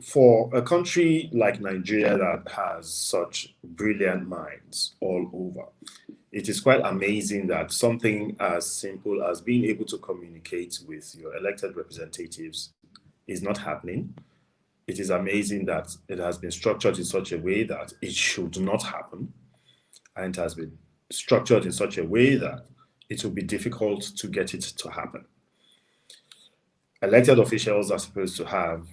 for a country like Nigeria that has such brilliant minds all over, it is quite amazing that something as simple as being able to communicate with your elected representatives is not happening. It is amazing that it has been structured in such a way that it should not happen, and it has been structured in such a way that it will be difficult to get it to happen. Elected officials are supposed to have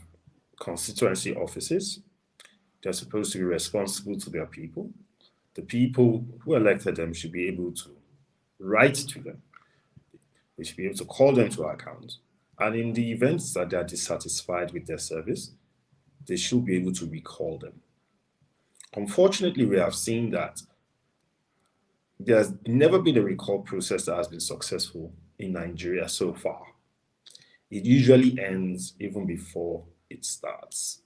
constituency offices. They're supposed to be responsible to their people. The people who elected them should be able to write to them. They should be able to call them to account. And in the events that they are dissatisfied with their service, they should be able to recall them. Unfortunately, we have seen that there's never been a recall process that has been successful in Nigeria so far. It usually ends even before it starts.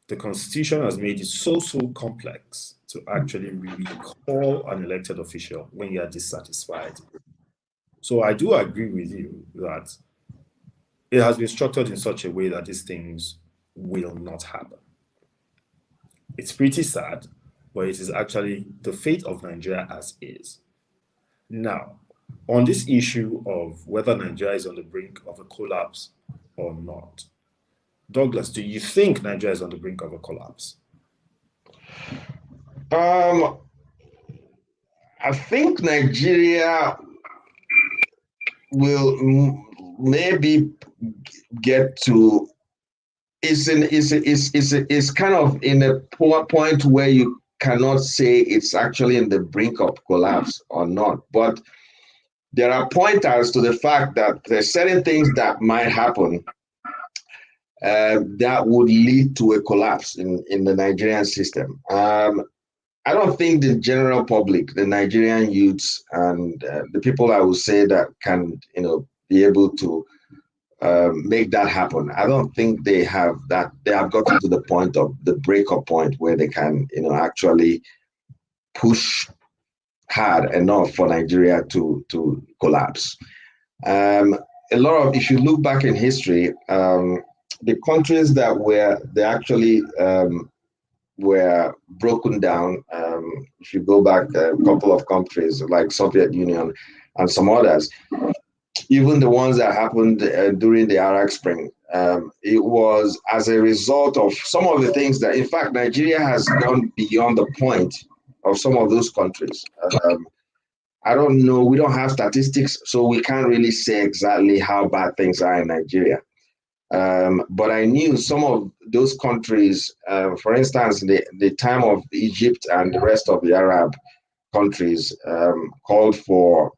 The Constitution has made it so complex to actually recall an elected official when you are dissatisfied. So I do agree with you that it has been structured in such a way that these things will not happen. It's pretty sad, but it is actually the fate of Nigeria as is. Now, on this issue of whether Nigeria is on the brink of a collapse or not, Douglas, do you think Nigeria is on the brink of a collapse? I think Nigeria will maybe get to it's kind of in a point where you cannot say it's actually in the brink of collapse or not, but there are pointers to the fact that there's certain things that might happen that would lead to a collapse in the Nigerian system. I don't think the general public, the Nigerian youths, and the people I would say that can, be able to make that happen. I don't think they have that. They have gotten to the point of the breakup point where they can, actually push hard enough for Nigeria to collapse. A lot of, if you look back in history, the countries that they actually were broken down. If you go back a couple of countries like Soviet Union and some others, even the ones that happened during the Arab Spring, it was as a result of some of the things that, in fact, Nigeria has gone beyond the point of some of those countries. I don't know, we don't have statistics, so we can't really say exactly how bad things are in Nigeria. But I knew some of those countries, for instance, the time of Egypt and the rest of the Arab countries called for.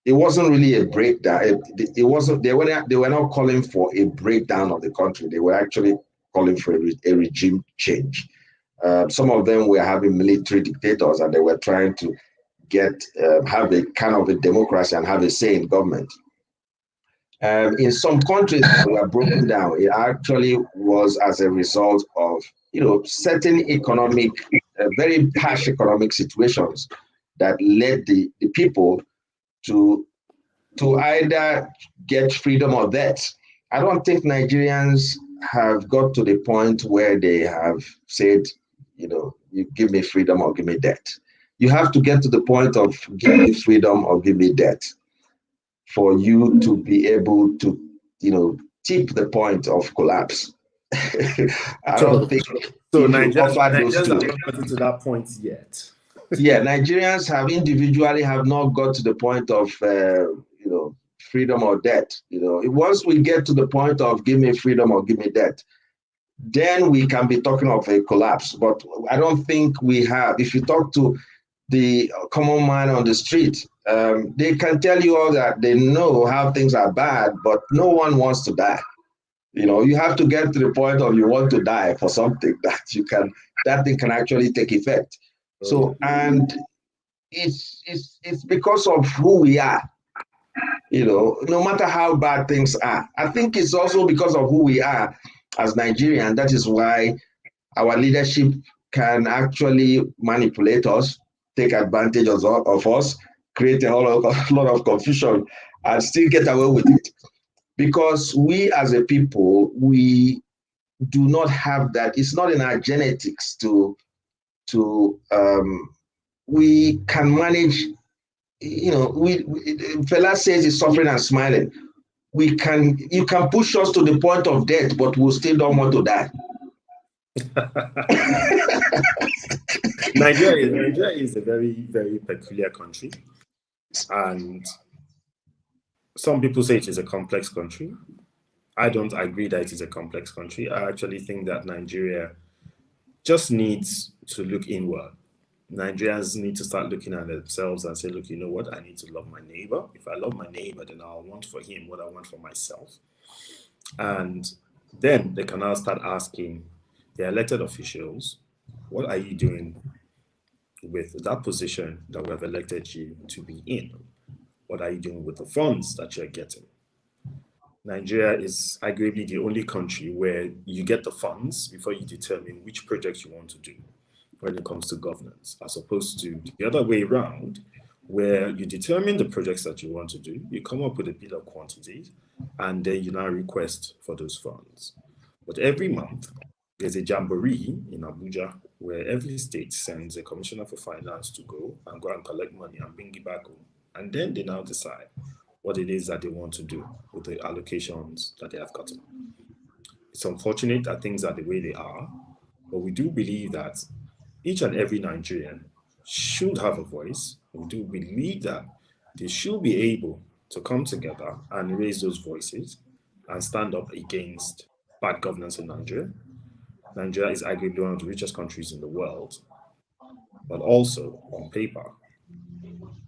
It wasn't really a breakdown. It wasn't. They were not calling for a breakdown of the country. They were actually calling for a regime change. Some of them were having military dictators, and they were trying to have a kind of a democracy and have a say in government. In some countries that were broken down, it actually was as a result of certain economic, very harsh economic situations that led the people to either get freedom or death. I don't think Nigerians have got to the point where they have said, you give me freedom or give me debt. You have to get to the point of give me freedom or give me debt for you to be able to, tip the point of collapse. I don't think so. if you offer those Nigerians two. have not gotten to that point yet. Yeah, Nigerians have individually have not got to the point of freedom or debt. Once we get to the point of give me freedom or give me debt, then we can be talking of a collapse. But I don't think we have. If you talk to the common man on the street, they can tell you all that they know how things are bad, but no one wants to die. You have to get to the point of you want to die for something that thing can actually take effect. So, and it's because of who we are. No matter how bad things are, I think it's also because of who we are as Nigerian. That is why our leadership can actually manipulate us, take advantage of us, create a lot of confusion, and still get away with it. Because we as a people, we do not have that. It's not in our genetics we can manage. Fela says it's suffering and smiling. You can push us to the point of death, but we'll still don't want to die. Nigeria is a very, very peculiar country, and some people say it is a complex country. I don't agree that it is a complex country. I actually think that Nigeria just needs to look inward. Nigerians need to start looking at themselves and say, look, you know what? I need to love my neighbor. If I love my neighbor, then I'll want for him what I want for myself. And then they can now start asking their elected officials, what are you doing with that position that we have elected you to be in? What are you doing with the funds that you're getting? Nigeria is arguably the only country where you get the funds before you determine which projects you want to do when it comes to governance, as opposed to the other way around, where you determine the projects that you want to do, you come up with a bill of quantities, and then you now request for those funds. But every month, there's a jamboree in Abuja where every state sends a commissioner for finance to go and collect money and bring it back home. And then they now decide what it is that they want to do with the allocations that they have gotten. It's unfortunate that things are the way they are, but we do believe that each and every Nigerian should have a voice. We do believe that they should be able to come together and raise those voices and stand up against bad governance in Nigeria. Nigeria is arguably one of the richest countries in the world, but also on paper,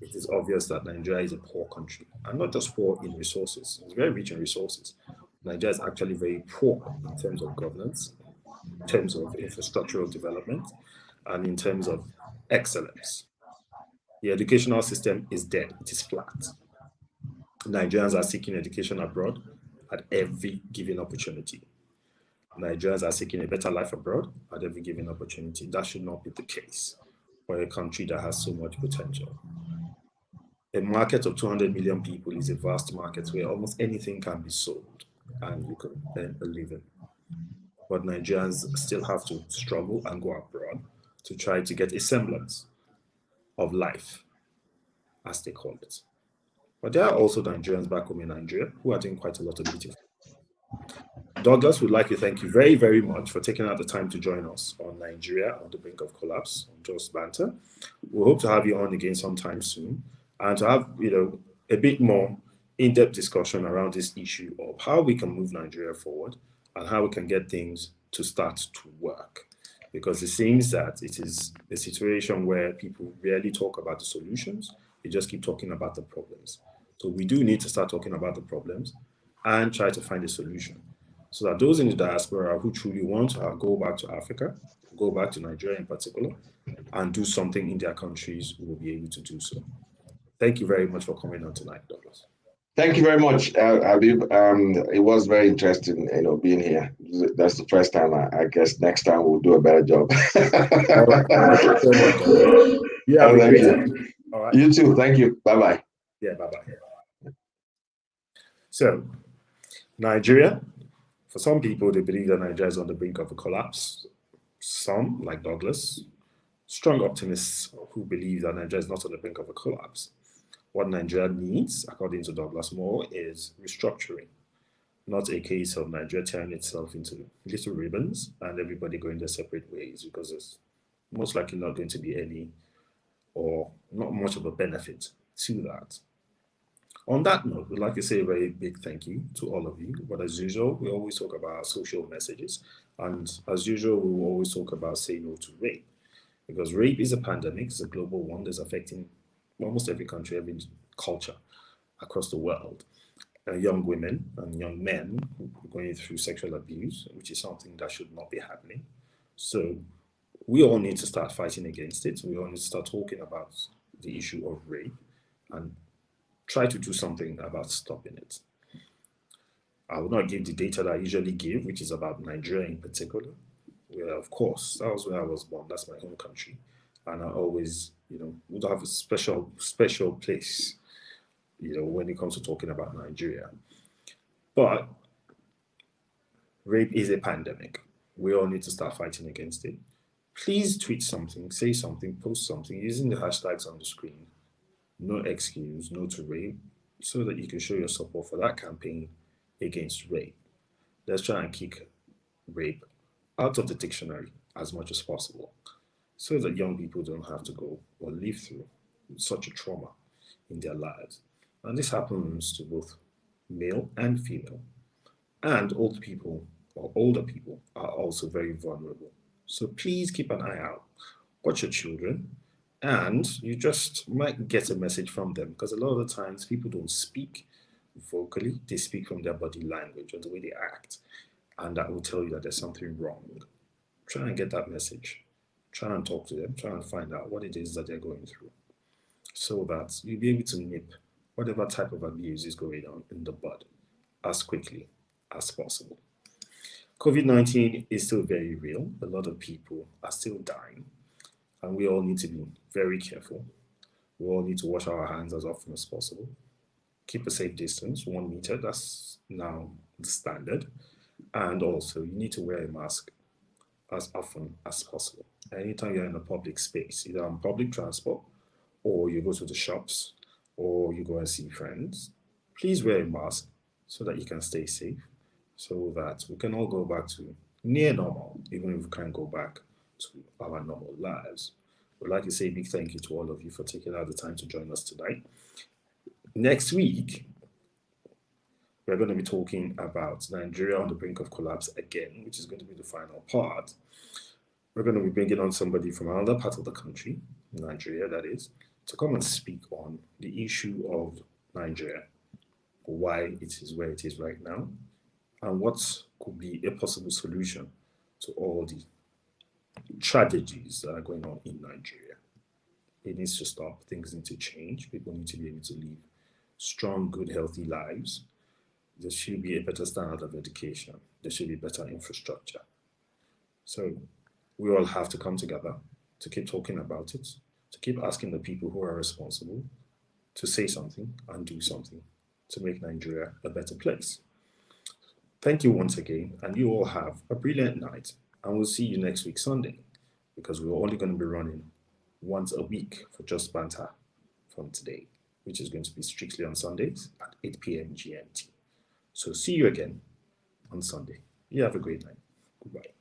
it is obvious that Nigeria is a poor country, and not just poor in resources. It's very rich in resources. Nigeria is actually very poor in terms of governance, in terms of infrastructural development, and in terms of excellence. The educational system is dead, it is flat. Nigerians are seeking education abroad at every given opportunity. Nigerians are seeking a better life abroad at every given opportunity. That should not be the case for a country that has so much potential. A market of 200 million people is a vast market where almost anything can be sold and you can earn a living. But Nigerians still have to struggle and go abroad to try to get a semblance of life, as they call it. But there are also Nigerians back home in Nigeria who are doing quite a lot of beautiful. Douglas would like to thank you very, very much for taking out the time to join us on Nigeria on the brink of collapse on Just Banter. We hope to have you on again sometime soon and to have a bit more in-depth discussion around this issue of how we can move Nigeria forward and how we can get things to start to work. Because it seems that it is a situation where people rarely talk about the solutions, they just keep talking about the problems. So we do need to start talking about the problems and try to find a solution so that those in the diaspora who truly want to go back to Africa, go back to Nigeria in particular, and do something in their countries will be able to do so. Thank you very much for coming on tonight, Douglas. Thank you very much, Habib. It was very interesting, being here. That's the first time. I guess next time we'll do a better job. All right. Thank you so much, Douglas. You have a great time. All right. You too. Thank you. Bye-bye. Yeah, bye-bye. So, Nigeria, For some people, they believe that Nigeria is on the brink of a collapse. Some, like Douglas, strong optimists who believe that Nigeria is not on the brink of a collapse. What Nigeria needs, according to Douglas Moore, is restructuring, not a case of Nigeria tearing itself into little ribbons and everybody going their separate ways, because there's most likely not going to be any or not much of a benefit to that. On that note, we'd like to say a very big thank you to all of you. But as usual, we always talk about social messages. And as usual, we will always talk about say no to rape. Because rape is a pandemic, it's a global one that's affecting almost every country, every culture across the world. Young women and young men going through sexual abuse, which is something that should not be happening. So we all need to start fighting against it. We all need to start talking about the issue of rape and try to do something about stopping it. I will not give the data that I usually give, which is about Nigeria in particular. Where, of course, that was where I was born. That's my home country, and I always, would have a special place, when it comes to talking about Nigeria. But rape is a pandemic. We all need to start fighting against it. Please tweet something, say something, post something using the hashtags on the screen. No excuse, no to rape, so that you can show your support for that campaign against rape. Let's try and kick rape out of the dictionary as much as possible, so that young people don't have to go or live through such a trauma in their lives. And this happens to both male and female. And old people or older people are also very vulnerable. So please keep an eye out. Watch your children, and you just might get a message from them, because a lot of the times people don't speak vocally, they speak from their body language or the way they act, and that will tell you that there's something wrong. Try and get that message. Try and talk to them, try and find out what it is that they're going through, so that you'll be able to nip whatever type of abuse is going on in the bud as quickly as possible. COVID-19 is still very real. A lot of people are still dying, and we all need to be very careful. We all need to wash our hands as often as possible. Keep a safe distance, 1 meter, that's now the standard. And also, you need to wear a mask as often as possible. Anytime you're in a public space, either on public transport, or you go to the shops, or you go and see friends, please wear a mask so that you can stay safe, so that we can all go back to near normal, even if we can't go back to our normal lives. We'd like to say a big thank you to all of you for taking out the time to join us tonight. Next week, we're going to be talking about Nigeria on the brink of collapse again, which is going to be the final part. We're going to be bringing on somebody from another part of the country, Nigeria that is, to come and speak on the issue of Nigeria, why it is where it is right now, and what could be a possible solution to all the tragedies that are going on in Nigeria. It needs to stop. Things need to change. People need to be able to live strong, good, healthy lives. There should be a better standard of education. There should be better infrastructure. So we all have to come together to keep talking about it, to keep asking the people who are responsible to say something and do something to make Nigeria a better place. Thank you once again, and you all have a brilliant night. And we'll see you next week, Sunday, because we're only going to be running once a week for Just Banter from today, which is going to be strictly on Sundays at 8 p.m. GMT. So see you again on Sunday. You have a great night. Goodbye.